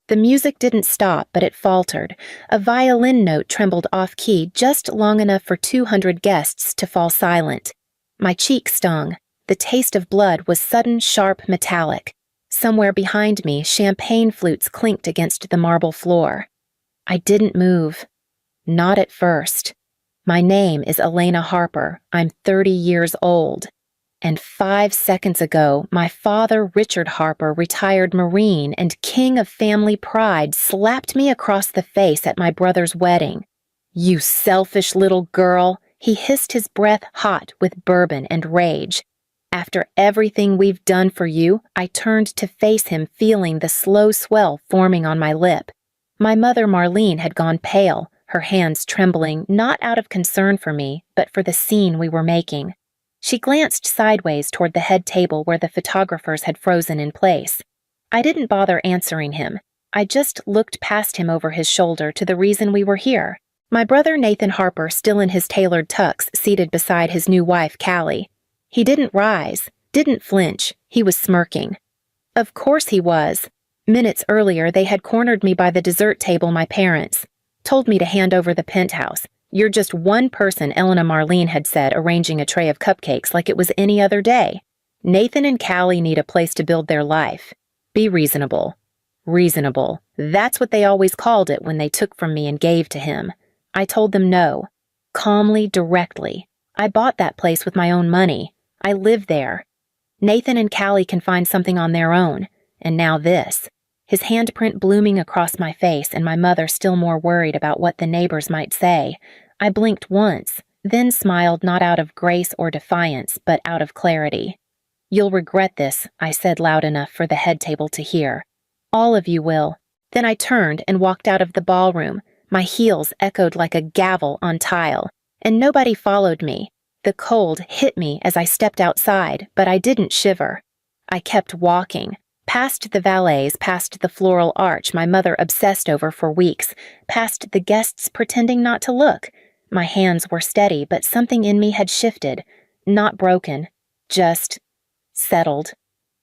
The music didn't stop, but it faltered. A violin note trembled off-key just long enough for 200 guests to fall silent. My cheek stung. The taste of blood was sudden, sharp, metallic. Somewhere behind me, champagne flutes clinked against the marble floor. I didn't move. Not at first. My name is Elena Harper. I'm 30 years old. And 5 seconds ago, my father, Richard Harper, retired Marine and king of family pride, slapped me across the face at my brother's wedding. "You selfish little girl," he hissed, his breath hot with bourbon and rage. After everything we've done for you, I turned to face him, feeling the slow swell forming on my lip. My mother, Marlene, had gone pale, her hands trembling, not out of concern for me, but for the scene we were making. She glanced sideways toward the head table where the photographers had frozen in place. I didn't bother answering him. I just looked past him over his shoulder to the reason we were here. My brother Nathan Harper, still in his tailored tux, seated beside his new wife, Callie. He didn't rise, didn't flinch. He was smirking. Of course he was. Minutes earlier, they had cornered me by the dessert table, my parents. Told me to hand over the penthouse. "You're just one person," Elena Marlene had said, arranging a tray of cupcakes like it was any other day. "Nathan and Callie need a place to build their life. Be reasonable." Reasonable. That's what they always called it when they took from me and gave to him. I told them no. Calmly, directly. I bought that place with my own money. I live there. Nathan and Callie can find something on their own. And now this. His handprint blooming across my face, and my mother still more worried about what the neighbors might say. I blinked once, then smiled, not out of grace or defiance, but out of clarity. "You'll regret this," I said loud enough for the head table to hear. "All of you will." Then I turned and walked out of the ballroom. My heels echoed like a gavel on tile, and nobody followed me. The cold hit me as I stepped outside, but I didn't shiver. I kept walking. Past the valets, past the floral arch my mother obsessed over for weeks, past the guests pretending not to look. My hands were steady, but something in me had shifted. Not broken, just settled.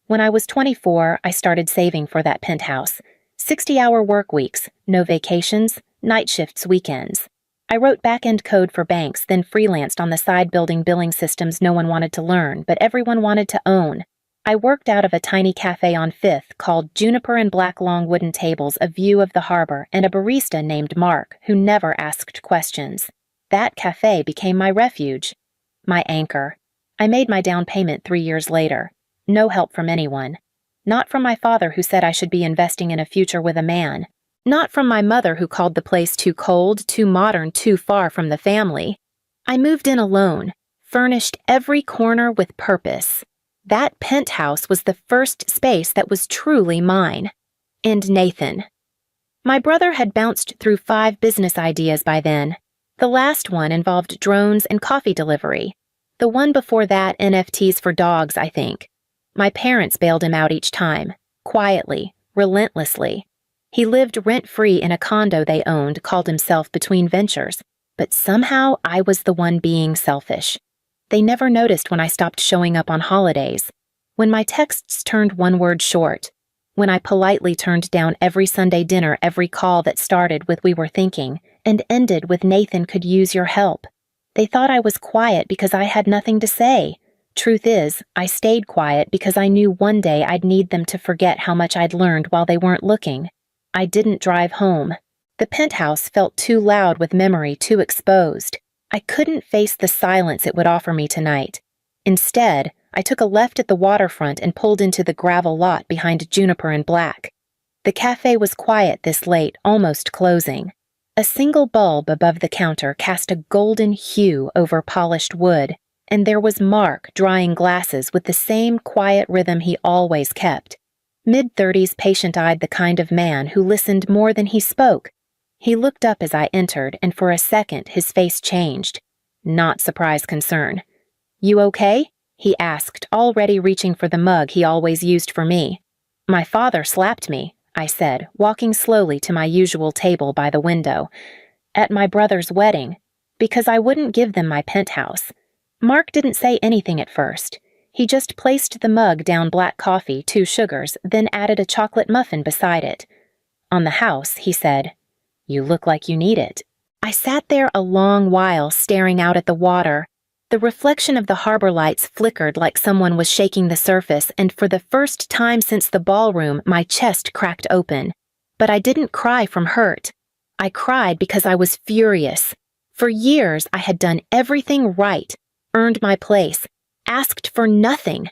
When I was 24, I started saving for that penthouse. 60-hour work weeks, no vacations, night shifts, weekends. I wrote back-end code for banks, then freelanced on the side building billing systems no one wanted to learn, but everyone wanted to own. I worked out of a tiny cafe on 5th called Juniper and Black long wooden tables, a view of the harbor, and a barista named Mark, who never asked questions. That cafe became my refuge, my anchor. I made my down payment 3 years later. No help from anyone. Not from my father, who said I should be investing in a future with a man. Not from my mother, who called the place too cold, too modern, too far from the family. I moved in alone, furnished every corner with purpose. That penthouse was the first space that was truly mine. And Nathan. My brother had bounced through 5 business ideas by then. The last one involved drones and coffee delivery. The one before that, NFTs for dogs, I think. My parents bailed him out each time, quietly, relentlessly. He lived rent-free in a condo they owned, called himself Between Ventures, but somehow I was the one being selfish. They never noticed when I stopped showing up on holidays, when my texts turned one word short, when I politely turned down every Sunday dinner, every call that started with "we were thinking" and ended with "Nathan could use your help." They thought I was quiet because I had nothing to say. Truth is, I stayed quiet because I knew one day I'd need them to forget how much I'd learned while they weren't looking. I didn't drive home. The penthouse felt too loud with memory, too exposed. I couldn't face the silence it would offer me tonight. Instead, I took a left at the waterfront and pulled into the gravel lot behind Juniper and Black. The cafe was quiet this late, almost closing. A single bulb above the counter cast a golden hue over polished wood, and there was Mark drying glasses with the same quiet rhythm he always kept. Mid-30s, patient-eyed, the kind of man who listened more than he spoke. He looked up as I entered, and for a second his face changed. Not surprise, concern. "You okay?" he asked, already reaching for the mug he always used for me. "My father slapped me," I said, walking slowly to my usual table by the window. "At my brother's wedding, because I wouldn't give them my penthouse." Mark didn't say anything at first. He just placed the mug down black coffee, 2 sugars, then added a chocolate muffin beside it. On the house, he said. You look like you need it. I sat there a long while staring out at the water. The reflection of the harbor lights flickered like someone was shaking the surface, and for the first time since the ballroom, my chest cracked open. But I didn't cry from hurt. I cried because I was furious. For years, I had done everything right, earned my place, asked for nothing.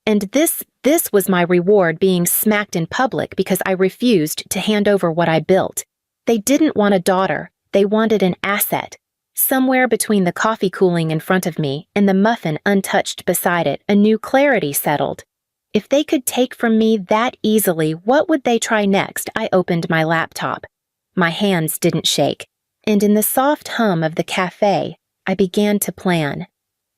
And this was my reward, being smacked in public because I refused to hand over what I built. They didn't want a daughter. They wanted an asset. Somewhere between the coffee cooling in front of me and the muffin untouched beside it, a new clarity settled. If they could take from me that easily, what would they try next? I opened my laptop. My hands didn't shake, and in the soft hum of the cafe, I began to plan.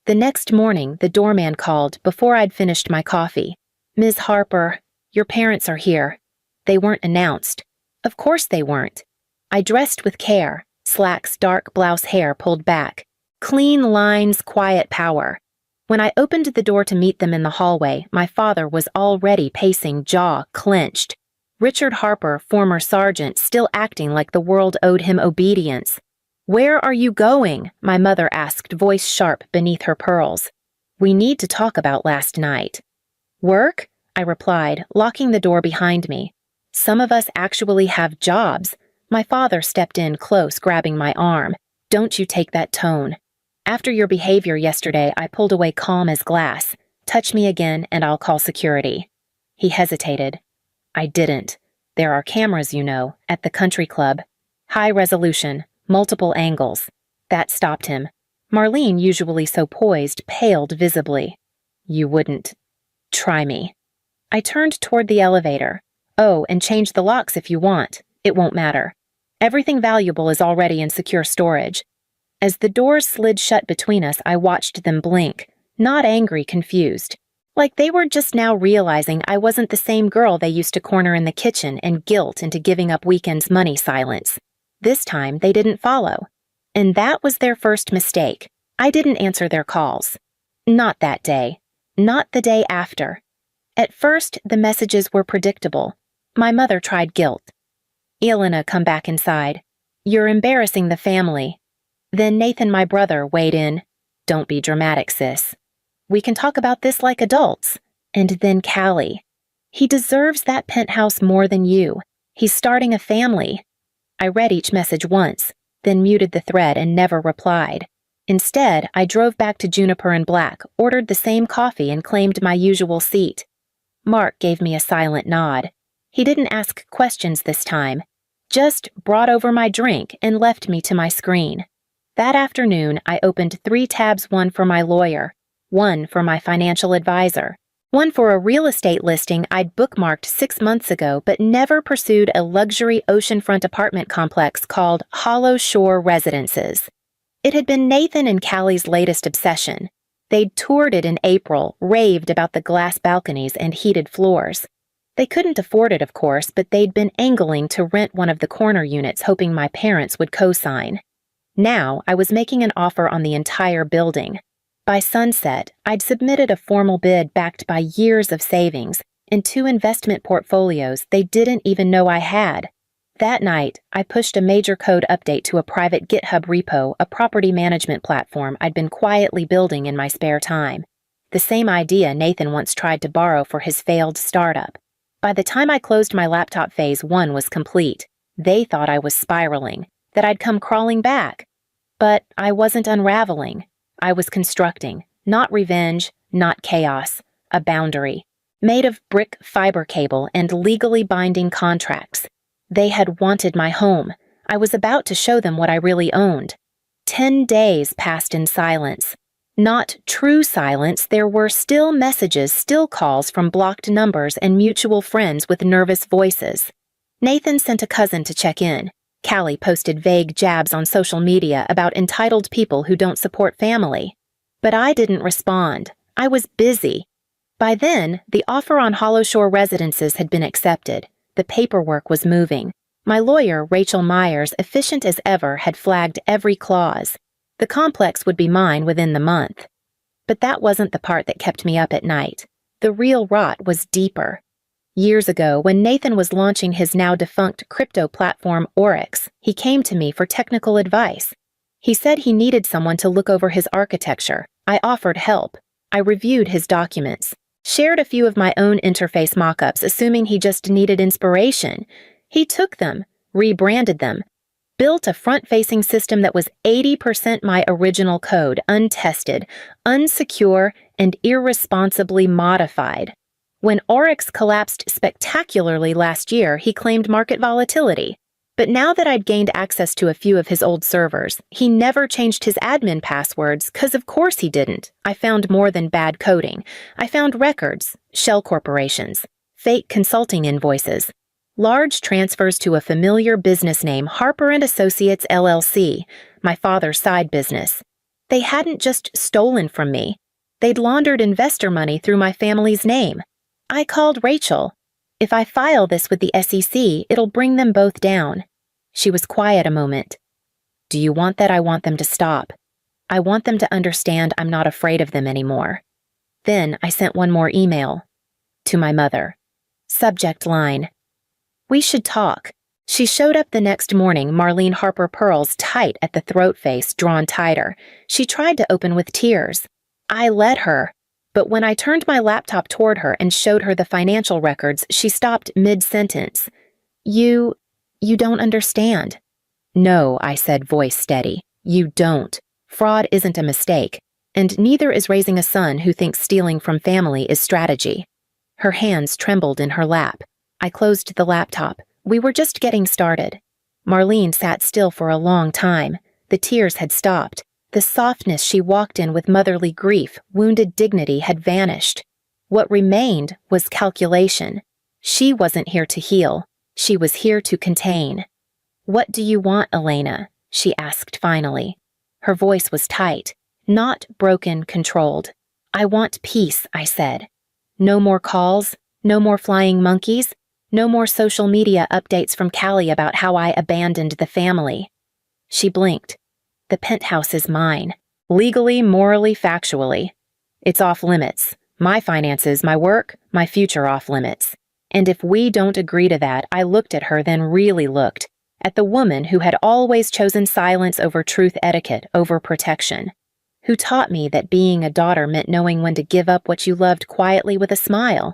The next morning, the doorman called before I'd finished my coffee. Ms. Harper, your parents are here. They weren't announced. Of course they weren't. I dressed with care, slacks, dark blouse hair pulled back. Clean lines, quiet power. When I opened the door to meet them in the hallway, my father was already pacing, jaw clenched. Richard Harper, former sergeant, still acting like the world owed him obedience. Where are you going? My mother asked, voice sharp beneath her pearls. We need to talk about last night. Work? I replied, locking the door behind me. Some of us actually have jobs. My father stepped in close, grabbing my arm. Don't you take that tone. After your behavior yesterday, I pulled away calm as glass. Touch me again and I'll call security. He hesitated. I didn't. There are cameras, you know, at the country club. High resolution, multiple angles. That stopped him. Marlene, usually so poised, paled visibly. You wouldn't try me. I turned toward the elevator. Oh, and change the locks if you want. It won't matter. Everything valuable is already in secure storage. As the doors slid shut between us, I watched them blink, not angry, confused. Like they were just now realizing I wasn't the same girl they used to corner in the kitchen and guilt into giving up weekends' money silence. This time, they didn't follow. And that was their first mistake. I didn't answer their calls. Not that day. Not the day after. At first, the messages were predictable. My mother tried guilt. Elena, come back inside. You're embarrassing the family. Then Nathan, my brother, weighed in. Don't be dramatic, sis. We can talk about this like adults. And then Callie. He deserves that penthouse more than you. He's starting a family. I read each message once, then muted the thread and never replied. Instead, I drove back to Juniper and Black, ordered the same coffee, and claimed my usual seat. Mark gave me a silent nod. He didn't ask questions this time, just brought over my drink and left me to my screen. That afternoon, I opened 3 tabs, one for my lawyer, one for my financial advisor, one for a real estate listing I'd bookmarked 6 months ago but never pursued, a luxury oceanfront apartment complex called Hollow Shore Residences. It had been Nathan and Callie's latest obsession. They'd toured it in April, raved about the glass balconies and heated floors. They couldn't afford it, of course, but they'd been angling to rent one of the corner units, hoping my parents would co-sign. Now, I was making an offer on the entire building. By sunset, I'd submitted a formal bid backed by years of savings and 2 investment portfolios they didn't even know I had. That night, I pushed a major code update to a private GitHub repo, a property management platform I'd been quietly building in my spare time. The same idea Nathan once tried to borrow for his failed startup. By the time I closed my laptop, phase 1 was complete. They thought I was spiraling, that I'd come crawling back. But I wasn't unraveling. I was constructing, not revenge, not chaos, a boundary, made of brick fiber cable and legally binding contracts. They had wanted my home. I was about to show them what I really owned. 10 days passed in silence. Not true silence, there were still messages, still calls from blocked numbers and mutual friends with nervous voices. Nathan sent a cousin to check in. Callie posted vague jabs on social media about entitled people who don't support family. But I didn't respond. I was busy. By then, the offer on Hollow Shore Residences had been accepted. The paperwork was moving. My lawyer, Rachel Myers, efficient as ever, had flagged every clause. The complex would be mine within the month. But that wasn't the part that kept me up at night. The real rot was deeper. Years ago, when Nathan was launching his now defunct crypto platform Oryx, he came to me for technical advice. He said he needed someone to look over his architecture. I offered help. I reviewed his documents, shared a few of my own interface mock-ups, assuming he just needed inspiration. He took them, rebranded them, built a front-facing system that was 80% my original code, untested, unsecure, and irresponsibly modified. When Oryx collapsed spectacularly last year, he claimed market volatility. But now that I'd gained access to a few of his old servers, he never changed his admin passwords, 'cause of course he didn't. I found more than bad coding. I found records, shell corporations, fake consulting invoices, large transfers to a familiar business name, Harper & Associates LLC, my father's side business. They hadn't just stolen from me. They'd laundered investor money through my family's name. I called Rachel. If I file this with the SEC, it'll bring them both down. She was quiet a moment. Do you want that? I want them to stop. I want them to understand I'm not afraid of them anymore. Then I sent one more email. To my mother. Subject line. We should talk. She showed up the next morning, Marlene Harper pearls tight at the throat face, drawn tighter. She tried to open with tears. I let her. But when I turned my laptop toward her and showed her the financial records, she stopped mid-sentence. You don't understand. No, I said, voice steady. You don't. Fraud isn't a mistake, and neither is raising a son who thinks stealing from family is strategy. Her hands trembled in her lap. I closed the laptop. We were just getting started. Marlene sat still for a long time. The tears had stopped. The softness she walked in with motherly grief, wounded dignity had vanished. What remained was calculation. She wasn't here to heal. She was here to contain. What do you want, Elena? She asked finally. Her voice was tight, not broken, controlled. I want peace, I said. No more calls, no more flying monkeys, no more social media updates from Callie about how I abandoned the family. She blinked. The penthouse is mine. Legally, morally, factually. It's off limits. My finances, my work, my future off limits. And if we don't agree to that, I looked at her, then really looked. At the woman who had always chosen silence over truth etiquette, over protection. Who taught me that being a daughter meant knowing when to give up what you loved quietly with a smile.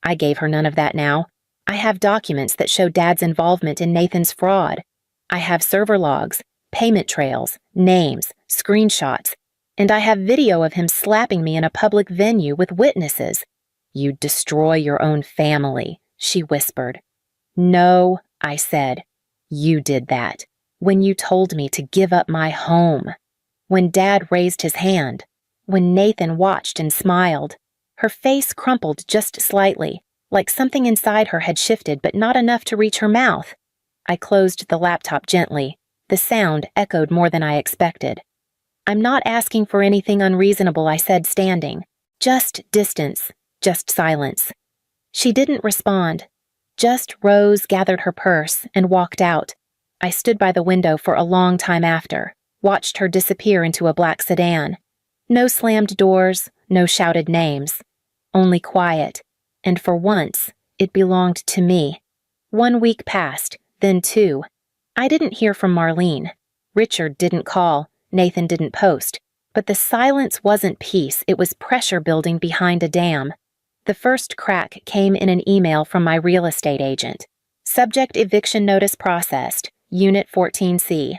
I gave her none of that now. I have documents that show Dad's involvement in Nathan's fraud. I have server logs, payment trails, names, screenshots, and I have video of him slapping me in a public venue with witnesses. You'd destroy your own family, she whispered. No, I said. You did that. When you told me to give up my home. When Dad raised his hand. When Nathan watched and smiled. Her face crumpled just slightly, like something inside her had shifted but not enough to reach her mouth. I closed the laptop gently. The sound echoed more than I expected. I'm not asking for anything unreasonable, I said, standing. Just distance, just silence. She didn't respond, just rose, gathered her purse, and walked out. I stood by the window for a long time after, watched her disappear into a black sedan. No slammed doors, no shouted names. Only quiet, and for once, it belonged to me. 1 week passed, then 2. I didn't hear from Marlene. Richard didn't call, Nathan didn't post. But the silence wasn't peace, it was pressure building behind a dam. The first crack came in an email from my real estate agent. Subject eviction notice processed, Unit 14C.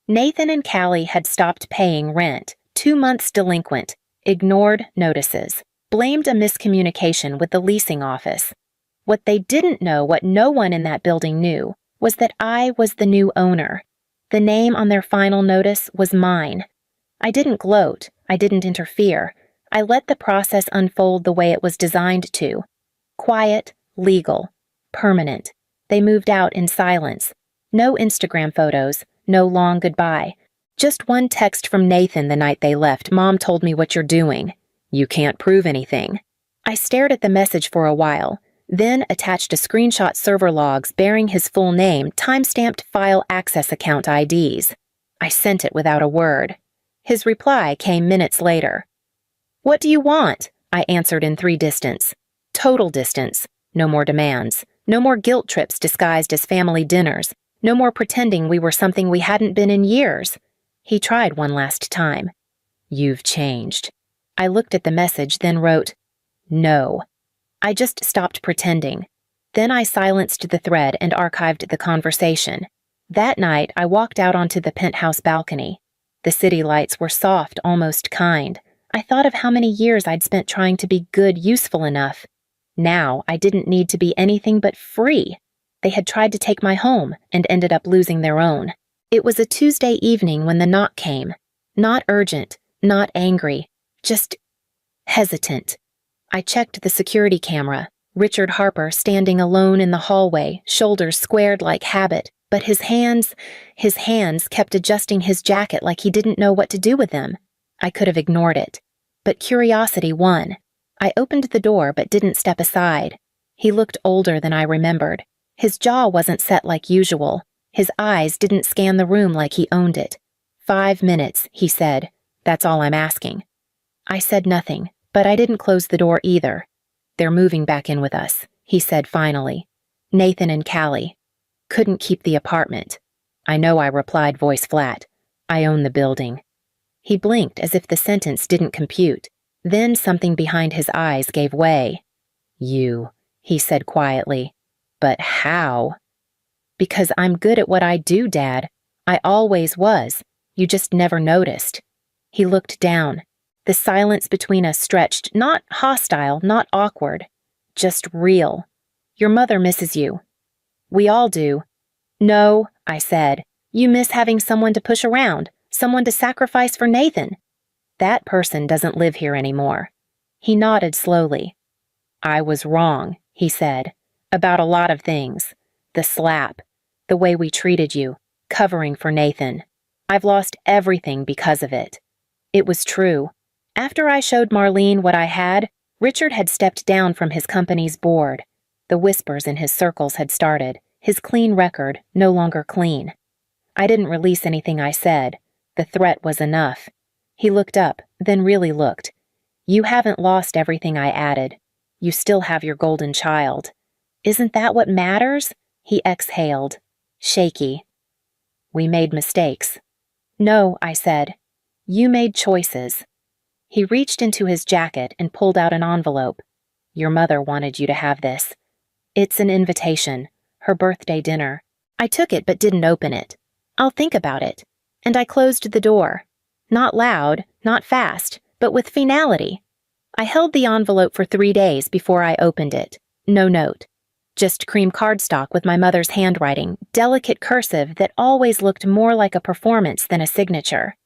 Nathan and Callie had stopped paying rent, 2 months delinquent, ignored notices, blamed a miscommunication with the leasing office. What they didn't know, what no one in that building knew, was that I was the new owner. The name on their final notice was mine. I didn't gloat, I didn't interfere. I let the process unfold the way it was designed to. Quiet, legal, permanent. They moved out in silence. No Instagram photos, no long goodbye. Just one text from Nathan the night they left. Mom told me what you're doing. You can't prove anything. I stared at the message for a while, then attached a screenshot server logs bearing his full name, timestamped file access account IDs. I sent it without a word. His reply came minutes later. What do you want? I answered in 3 distance. Total distance. No more demands. No more guilt trips disguised as family dinners. No more pretending we were something we hadn't been in years. He tried one last time. You've changed. I looked at the message, then wrote, No. I just stopped pretending. Then I silenced the thread and archived the conversation. That night, I walked out onto the penthouse balcony. The city lights were soft, almost kind. I thought of how many years I'd spent trying to be good, useful enough. Now, I didn't need to be anything but free. They had tried to take my home and ended up losing their own. It was a Tuesday evening when the knock came. Not urgent, not angry, just hesitant. I checked the security camera. Richard Harper standing alone in the hallway, shoulders squared like habit, but his hands kept adjusting his jacket like he didn't know what to do with them. I could have ignored it. But curiosity won. I opened the door but didn't step aside. He looked older than I remembered. His jaw wasn't set like usual. His eyes didn't scan the room like he owned it. 5 minutes, he said. That's all I'm asking. I said nothing, but I didn't close the door either. They're moving back in with us, he said finally. Nathan and Callie. Couldn't keep the apartment. I know, I replied, voice flat. I own the building. He blinked as if the sentence didn't compute. Then something behind his eyes gave way. You, he said quietly. But how? Because I'm good at what I do, Dad. I always was. You just never noticed. He looked down. The silence between us stretched, not hostile, not awkward, just real. Your mother misses you. We all do. No, I said. You miss having someone to push around, someone to sacrifice for Nathan. That person doesn't live here anymore. He nodded slowly. I was wrong, he said, about a lot of things. The slap, the way we treated you, covering for Nathan. I've lost everything because of it. It was true. After I showed Marlene what I had, Richard had stepped down from his company's board. The whispers in his circles had started, his clean record no longer clean. I didn't release anything I said. The threat was enough. He looked up, then really looked. You haven't lost everything I added. You still have your golden child. Isn't that what matters? He exhaled, shaky. We made mistakes. No, I said. You made choices. He reached into his jacket and pulled out an envelope. Your mother wanted you to have this. It's an invitation, her birthday dinner. I took it but didn't open it. I'll think about it. And I closed the door. Not loud, not fast, but with finality. I held the envelope for 3 days before I opened it. No note. Just cream cardstock with my mother's handwriting, delicate cursive that always looked more like a performance than a signature.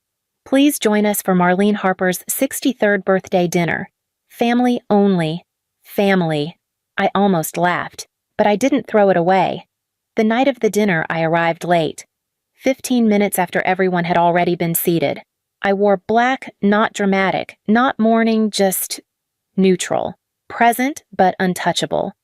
Please join us for Marlene Harper's 63rd birthday dinner. Family only. Family. I almost laughed, but I didn't throw it away. The night of the dinner, I arrived late. 15 minutes after everyone had already been seated. I wore black, not dramatic, not mourning, just neutral. Present, but untouchable.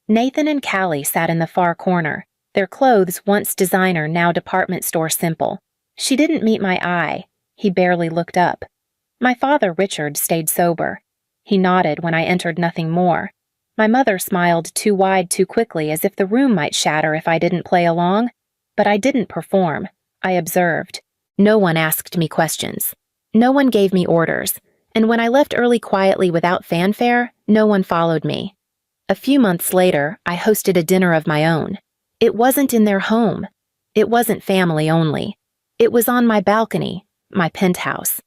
Nathan and Callie sat in the far corner, their clothes once designer, now department store simple. She didn't meet my eye. He barely looked up. My father, Richard, stayed sober. He nodded when I entered nothing more. My mother smiled too wide too quickly, as if the room might shatter if I didn't play along. But I didn't perform. I observed. No one asked me questions. No one gave me orders. And when I left early quietly without fanfare, no one followed me. A few months later, I hosted a dinner of my own. It wasn't in their home. It wasn't family only. It was on my balcony, my penthouse.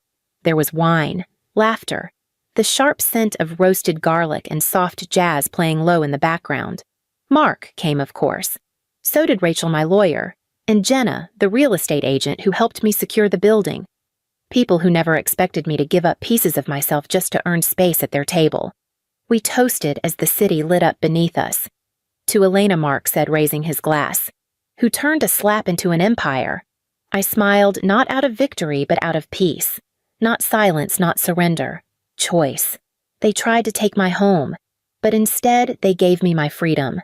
There was wine, laughter, the sharp scent of roasted garlic and soft jazz playing low in the background. Mark came, of course. So did Rachel, my lawyer, and Jenna, the real estate agent who helped me secure the building. People who never expected me to give up pieces of myself just to earn space at their table. We toasted as the city lit up beneath us. To Elena, Mark said, raising his glass, who turned a slap into an empire. I smiled, not out of victory, but out of peace. Not silence, not surrender. Choice. They tried to take my home, but instead they gave me my freedom.